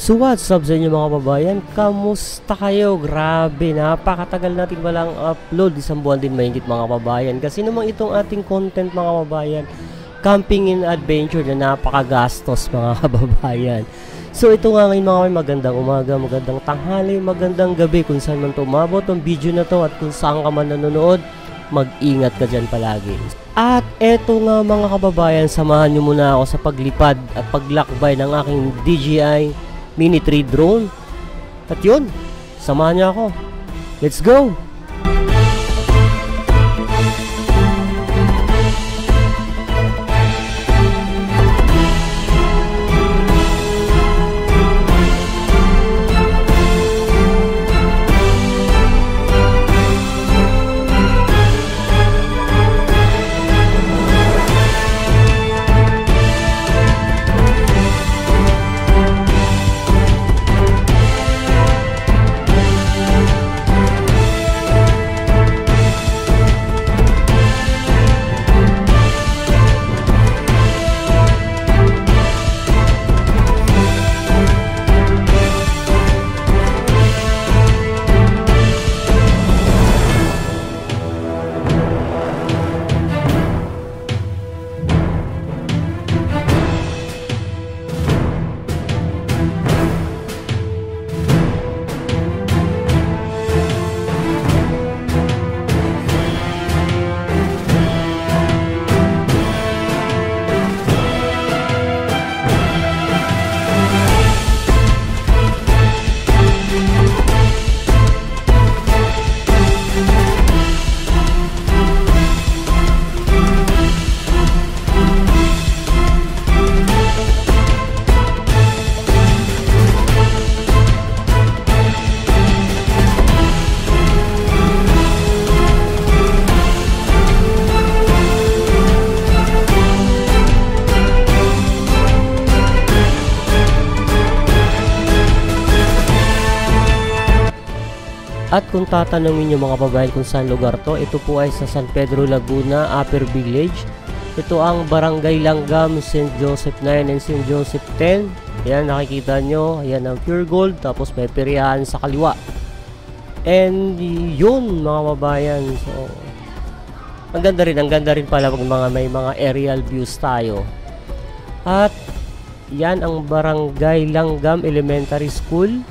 So what's up sa inyo mga kababayan? Kamusta kayo? Grabe, napakatagal natin walang upload. Isang buwan din mahigit mga kababayan. Kasi naman itong ating content mga kababayan, camping and adventure na napakagastos mga kababayan. So ito nga ngayon mga kababayan, magandang umaga, magandang tanghali, magandang gabi kung saan man tumabot ang video na to at kung saan ka man nanonood, mag-ingat ka dyan palagi. At eto nga mga kababayan, samahan nyo muna ako sa paglipad at paglakbay ng aking DJI Mini 3 drone. At yun, samahan niyo ako. Let's go! At kung tatanungin nyo mga kababayan kung saan lugar to, ito po ay sa San Pedro Laguna, Upper Village. Ito ang Barangay Langgam, St. Joseph 9 and St. Joseph 10. Ayan, nakikita nyo. Ayan ang Pure Gold. Tapos may periyahan sa kaliwa. And yun mga kababayan. So, ang ganda rin pala pag may mga aerial views tayo. At yan ang Barangay Langgam Elementary School.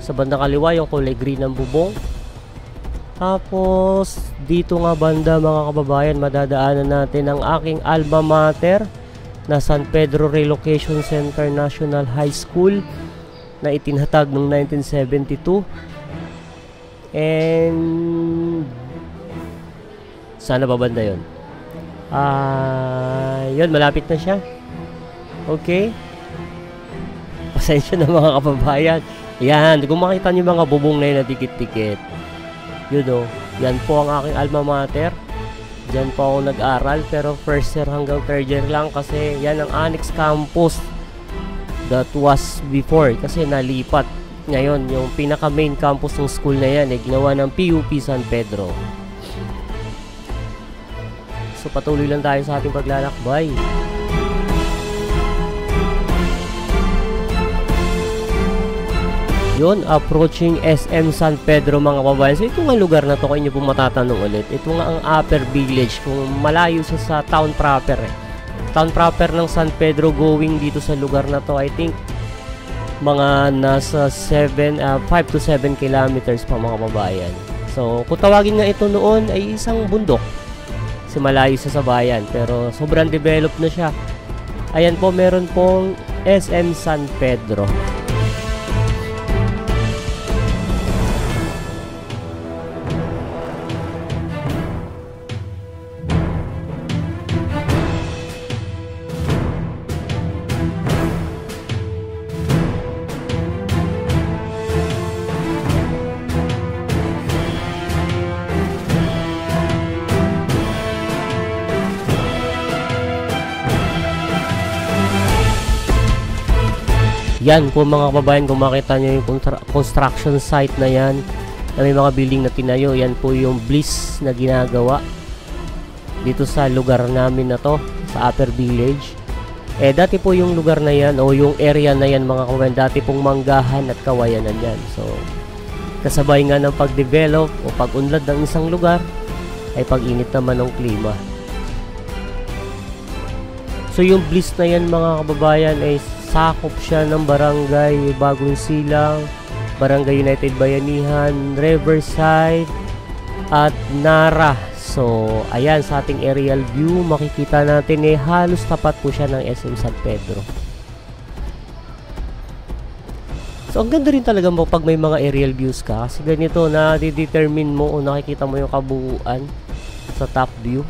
Sa bandang kaliwa yung kulay green ng bubong. Tapos dito nga banda mga kababayan, madadaanan natin ang aking alma mater na San Pedro Relocation Center National High School na itinatag noong 1972. And sana ba banda yun? Yun, malapit na siya. Okay, pasensya na mga kababayan. Yan, kung makita nyo mga bubong na yun na dikit-dikit, yun o, yan po ang aking alma mater. Diyan po ako nag-aral, pero first year hanggang third year lang kasi yan ang annex campus that was before, kasi nalipat. Ngayon, yung pinaka main campus ng school na yan ay ginawa ng PUP San Pedro. So patuloy lang tayo sa ating paglalakbay. Yun, approaching SM San Pedro mga kababayan. So ito nga lugar na to, kung inyo po matatanong ulit, ito nga ang Upper Village, kung malayo siya sa town proper town proper ng San Pedro. Going dito sa lugar na to, I think mga nasa 5 to 7 kilometers pa mga kababayan. So kung tawagin nga ito noon ay isang bundok, kasi malayo siya sa bayan, pero sobrang developed na siya. Ayan po, meron pong SM San Pedro. Yan po mga kababayan, kung makita nyo yung construction site na yan, na may mga building na tinayo, yan po yung Bliss na ginagawa dito sa lugar namin na to, sa Upper Village. Dati po yung lugar na yan o yung area na yan mga kababayan, dati pong manggahan at kawayanan yan. So, kasabay nga ng pag-develop o pag-unlad ng isang lugar ay pag-init naman ng klima. So, yung Bliss na yan mga kababayan ay sakop siya ng Barangay Bagong Silang, Barangay United Bayanihan, Riverside, at Nara. So, ayan sa ating aerial view, makikita natin halos tapat po siya ng SM San Pedro. So, ang ganda rin talaga mo pag may mga aerial views ka. Kasi ganito na di-determine mo o nakikita mo yung kabuuan sa top view.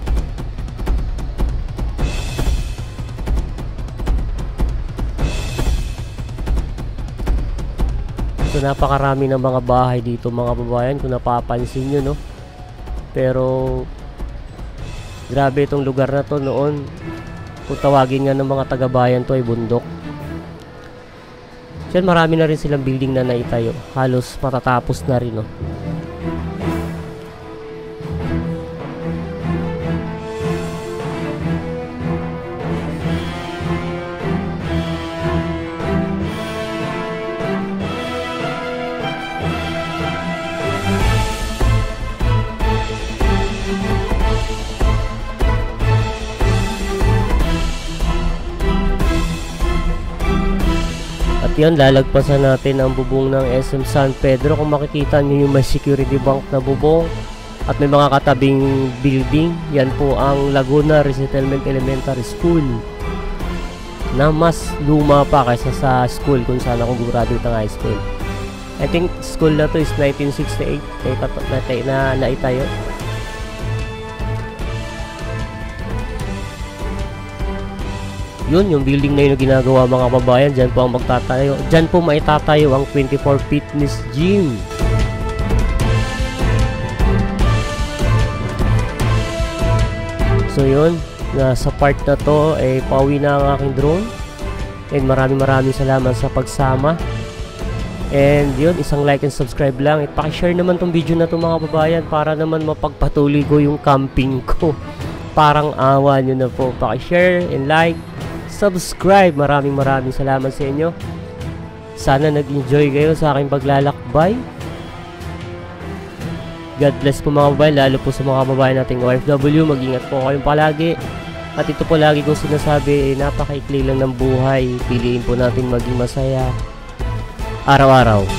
So, napakarami ng mga bahay dito mga babayan kung napapansin nyo, no? Pero grabe itong lugar na to noon. Kung tawagin nga ng mga taga-bayan to ay bundok. Diyan marami na rin silang building na naitayo. Halos matatapos na rin, no? At yan, lalagpasan natin ang bubong ng SM San Pedro. Kung makikita nyo yung may security bank na bubong at may mga katabing building, yan po ang Laguna Resettlement Elementary School na mas luma pa kaysa sa school kung saan ako graduate ng high school. I think school na to is 1968 na naitayo. Yun, yung building na yun yung ginagawa mga kababayan. Dyan po ang magtatayo. Dyan po maitatayo ang 24 fitness gym. So yun, sa part na to pauwi na ang aking drone. And maraming salamat sa pagsama. And yun, isang like and subscribe lang. At pakishare naman tong video na to mga kababayan para naman mapagpatuloy ko yung camping ko. Parang awa nyo na po. Pakishare and like, subscribe. Maraming salamat sa inyo. Sana nag-enjoy kayo sa aking paglalakbay. God bless po mga kababayan, lalo po sa mga kababayan nating OFW. Mag-ingat po kayong palagi. At ito po lagi kong sinasabi, napakaikli lang ng buhay. Piliin po natin maging masaya araw-araw.